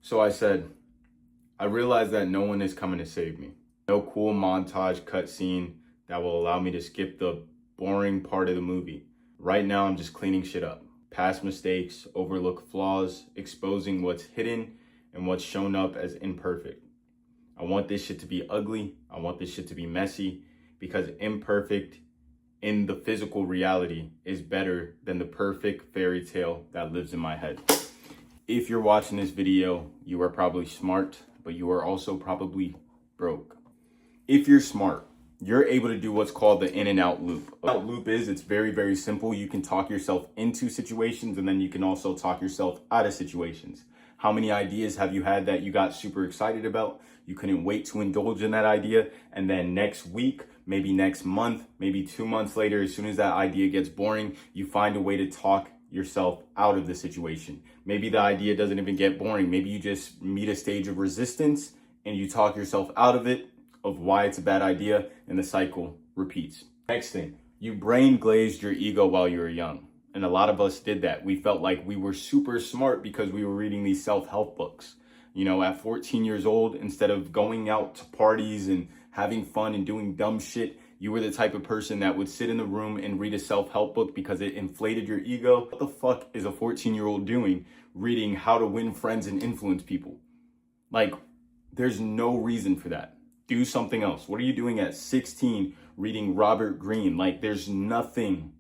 So I said, I realized that no one is coming to save me. No cool montage cutscene that will allow me to skip the boring part of the movie. Right now, I'm just cleaning shit up. Past mistakes, overlook flaws, exposing what's hidden and what's shown up as imperfect. I want this shit to be ugly. I want this shit to be messy, because imperfect in the physical reality is better than the perfect fairy tale that lives in my head. If you're watching this video, you are probably smart, but you are also probably broke. If you're smart, you're able to do what's called the in and out loop. What loop is, it's very, very simple. You can talk yourself into situations, and then you can also talk yourself out of situations. How many ideas have you had that you got super excited about? You couldn't wait to indulge in that idea. And then next week, maybe next month, maybe 2 months later, as soon as that idea gets boring, you find a way to talk yourself out of the situation. Maybe the idea doesn't even get boring. Maybe you just meet a stage of resistance and you talk yourself out of it, of why it's a bad idea, and the cycle repeats. Next thing, you brain glazed your ego while you were young. And a lot of us did that. We felt like we were super smart because we were reading these self-help books. You know, at 14 years old, instead of going out to parties and having fun and doing dumb shit, you were the type of person that would sit in the room and read a self-help book because it inflated your ego. What the fuck is a 14-year-old doing reading how to win friends and influence people? Like, there's no reason for that. Do something else. What are you doing at 16 reading Robert Greene? Like, there's nothing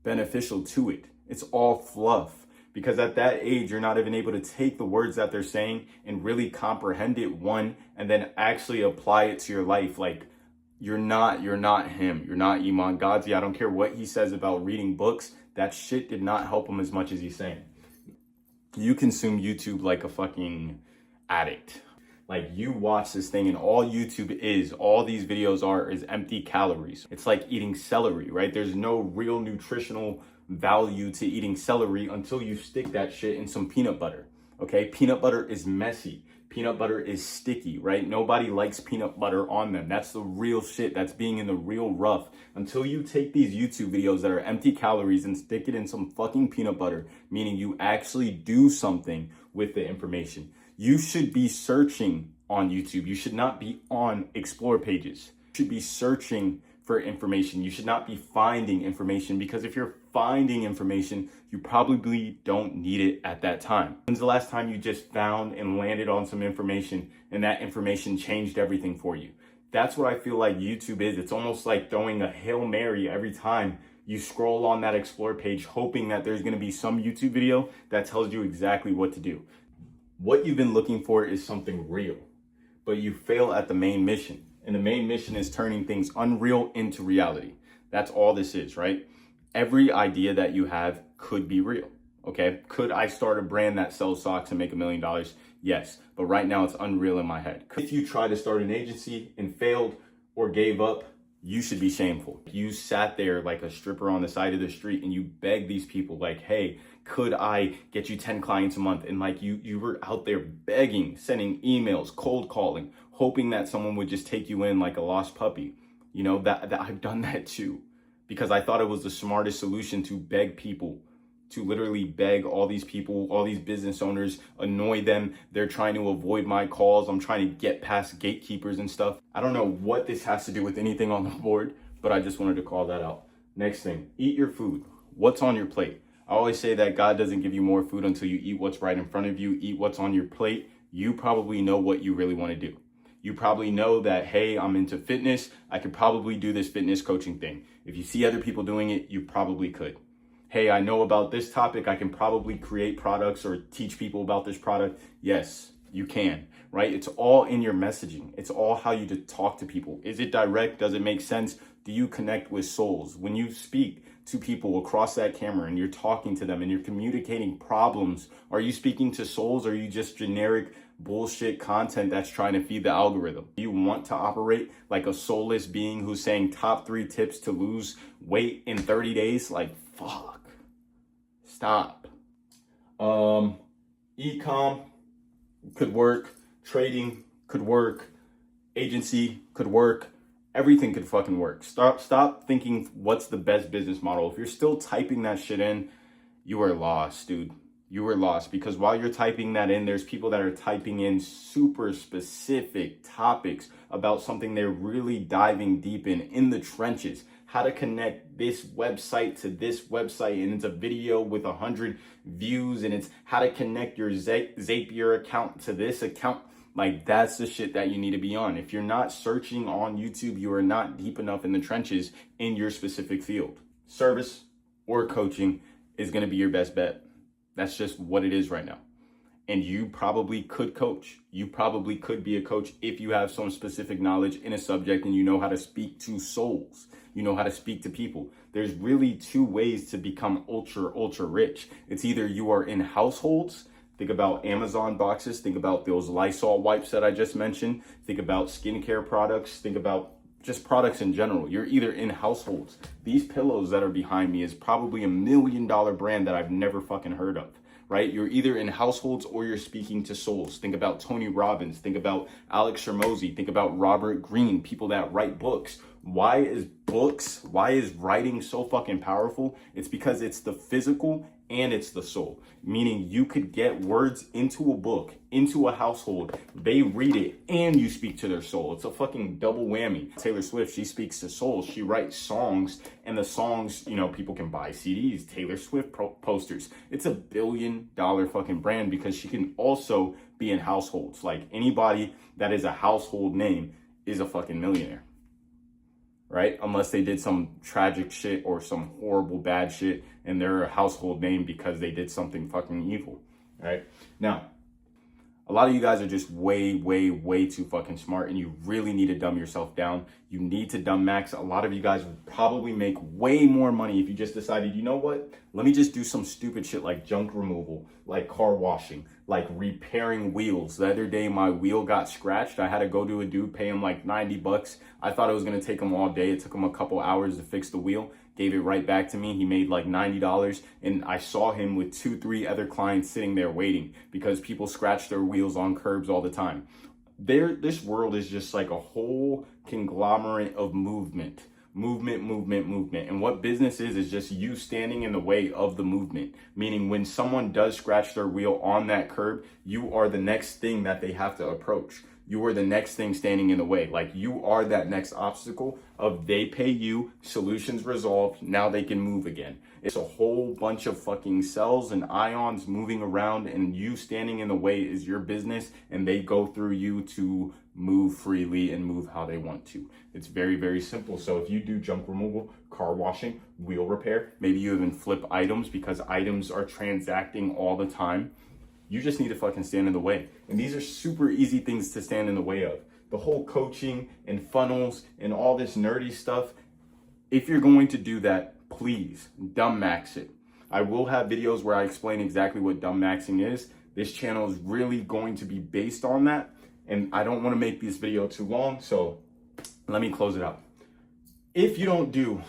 beneficial to it. It's all fluff, because at that age, you're not even able to take the words that they're saying and really comprehend it, one, and then actually apply it to your life. Like, you're not him. You're not Iman Gadzhi. I don't care what he says about reading books. That shit did not help him as much as he's saying. You consume YouTube like a fucking addict. Like, you watch this thing and all YouTube is, all these videos are, is empty calories. It's like eating celery, right? There's no real nutritional value to eating celery until you stick that shit in some peanut butter, okay? Peanut butter is messy. Peanut butter is sticky, right? Nobody likes peanut butter on them. That's the real shit. That's being in the real rough. Until you take these YouTube videos that are empty calories and stick it in some fucking peanut butter, meaning you actually do something with the information. You should be searching on YouTube. You should not be on explore pages. You should be searching for information. You should not be finding information, because if you're finding information, you probably don't need it at that time. When's the last time you just found and landed on some information and that information changed everything for you? That's what I feel like YouTube is. It's almost like throwing a Hail Mary every time you scroll on that explore page, hoping that there's going to be some YouTube video that tells you exactly what to do. What you've been looking for is something real, but you fail at the main mission. And the main mission is turning things unreal into reality. That's all this is, right? Every idea that you have could be real, okay? Could I start a brand that sells socks and make $1 million? Yes, but right now it's unreal in my head. If you tried to start an agency and failed or gave up, you should be shameful. You sat there like a stripper on the side of the street and you begged these people like, hey, could I get you 10 clients a month? And like you were out there begging, sending emails, cold calling, hoping that someone would just take you in like a lost puppy. You know, that I've done that too, because I thought it was the smartest solution to beg people, to literally beg all these people, all these business owners, annoy them. They're trying to avoid my calls. I'm trying to get past gatekeepers and stuff. I don't know what this has to do with anything on the board, but I just wanted to call that out. Next thing, eat your food. What's on your plate? I always say that God doesn't give you more food until you eat what's right in front of you, eat what's on your plate. You probably know what you really want to do. You probably know that, hey, I'm into fitness. I could probably do this fitness coaching thing. If you see other people doing it, you probably could. Hey, I know about this topic. I can probably create products or teach people about this product. Yes, you can, right? It's all in your messaging. It's all how you talk to people. Is it direct? Does it make sense? Do you connect with souls? When you speak to people across that camera and you're talking to them and you're communicating problems, are you speaking to souls, or are you just generic bullshit content that's trying to feed the algorithm? Do you want to operate like a soulless being who's saying top 3 tips to lose weight in 30 days? Like, fuck. Stop. E-com could work. Trading could work. Agency could work. Everything could fucking work. Stop thinking what's the best business model. If you're still typing that shit in, you are lost, dude. you are lost, because while you're typing that in, there's people that are typing in super specific topics about something they're really diving deep in the trenches. How to connect this website to this website, and it's a video with 100 views, and it's how to connect your Zapier account to this account. Like, that's the shit that you need to be on. If you're not searching on YouTube, you are not deep enough in the trenches in your specific field. Service or coaching is going to be your best bet. That's just what it is right now. And you probably could coach. You probably could be a coach if you have some specific knowledge in a subject and you know how to speak to souls. You know how to speak to people. There's really two ways to become ultra rich. It's either you are in households. Think about Amazon boxes. Think about those Lysol wipes that I just mentioned. Think about skincare products. Think about just products in general. You're either in households. These pillows that are behind me is probably $1 million brand that I've never fucking heard of, right? You're either in households or you're speaking to souls. Think about Tony Robbins. Think about Alex Hormozi. Think about Robert Greene, people that write books. Why is writing so fucking powerful? It's because it's the physical and it's the soul. Meaning you could get words into a book, into a household, they read it, and you speak to their soul. It's a fucking double whammy. Taylor Swift, she speaks to souls. She writes songs, and the songs, you know, people can buy CDs, Taylor Swift posters. It's a $1 billion fucking brand because she can also be in households. Like, anybody that is a household name is a fucking millionaire, right? Unless they did some tragic shit or some horrible bad shit and they're a household name because they did something fucking evil, right? Now, a lot of you guys are just way too fucking smart, and you really need to dumb yourself down. You need to dumb max. A lot of you guys would probably make way more money if you just decided, you know what? Let me just do some stupid shit like junk removal, like car washing, like repairing wheels. The other day, my wheel got scratched. I had to go to a dude, pay him like 90 bucks. I thought it was gonna take him all day. It took him a couple hours to fix the wheel. Gave it right back to me. He made like $90, and I saw him with 2-3 other clients sitting there waiting because people scratch their wheels on curbs all the time. This world is just like a whole conglomerate of movement. And what business is just you standing in the way of the movement. Meaning when someone does scratch their wheel on that curb, you are the next thing that they have to approach. You are the next thing standing in the way. Like, you are that next obstacle of they pay you, solutions resolved, now they can move again. It's a whole bunch of fucking cells and ions moving around, and you standing in the way is your business, and they go through you to move freely and move how they want to. It's very simple. So if you do junk removal, car washing, wheel repair, maybe you even flip items because items are transacting all the time, you just need to fucking stand in the way. And these are super easy things to stand in the way of. The whole coaching and funnels and all this nerdy stuff, if you're going to do that, please dumb max it. I will have videos where I explain exactly what dumb maxing is. This channel is really going to be based on that. And I don't want to make this video too long, so let me close it out. If you don't do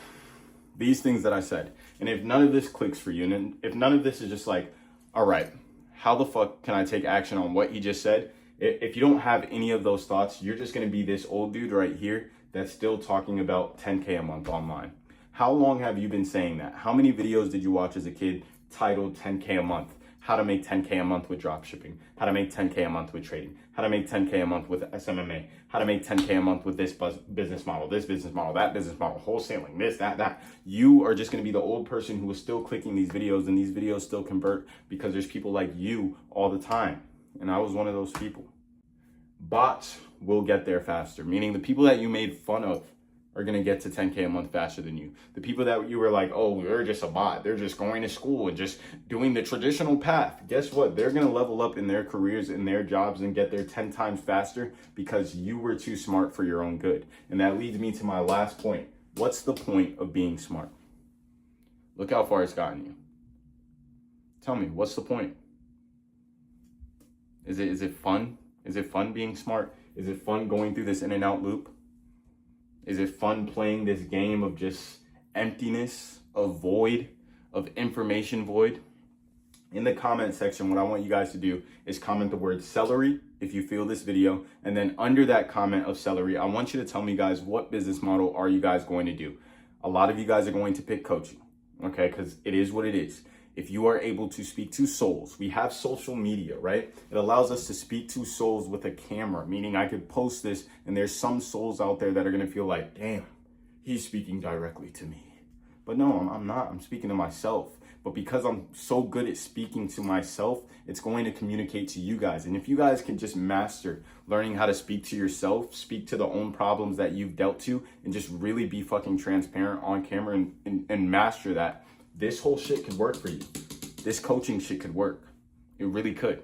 these things that I said, and if none of this clicks for you, and if none of this is just like, all right, how the fuck can I take action on what he just said? If you don't have any of those thoughts, you're just going to be this old dude right here that's still talking about 10K a month online. How long have you been saying that? How many videos did you watch as a kid titled 10K a month? How to make 10K a month with dropshipping, how to make 10K a month with trading, how to make 10K a month with SMMA, how to make 10K a month with this business model, that business model, wholesaling, this, that. You are just going to be the old person who is still clicking these videos, and these videos still convert because there's people like you all the time. And I was one of those people. Bots will get there faster, meaning the people that you made fun of are going to get to 10K a month faster than you. The people that you were like, oh, they're just a bot, they're just going to school and just doing the traditional path. Guess what? They're going to level up in their careers, in their jobs, and get there 10 times faster because you were too smart for your own good. And that leads me to my last point. What's the point of being smart? Look how far it's gotten you. Tell me, what's the point? Is it fun? Is it fun being smart? Is it fun going through this in and out loop? Is it fun playing this game of just emptiness, of void, of information void? In the comment section, what I want you guys to do is comment the word celery if you feel this video. And then under that comment of celery, I want you to tell me, guys, what business model are you guys going to do? A lot of you guys are going to pick coaching, okay? Because it is what it is. if you are able to speak to souls, we have social media, right? It allows us to speak to souls with a camera, meaning I could post this and there's some souls out there that are going to feel like, damn, he's speaking directly to me. But no, I'm not. I'm speaking to myself. But because I'm so good at speaking to myself, it's going to communicate to you guys. And if you guys can just master learning how to speak to yourself, speak to the own problems that you've dealt to, and just really be fucking transparent on camera and master that, this whole shit could work for you. This coaching shit could work. It really could.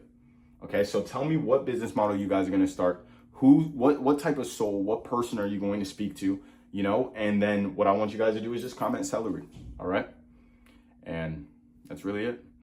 Okay, so tell me what business model you guys are going to start. What type of soul, what person are you going to speak to? You know, and then what I want you guys to do is just comment celery. All right. And that's really it.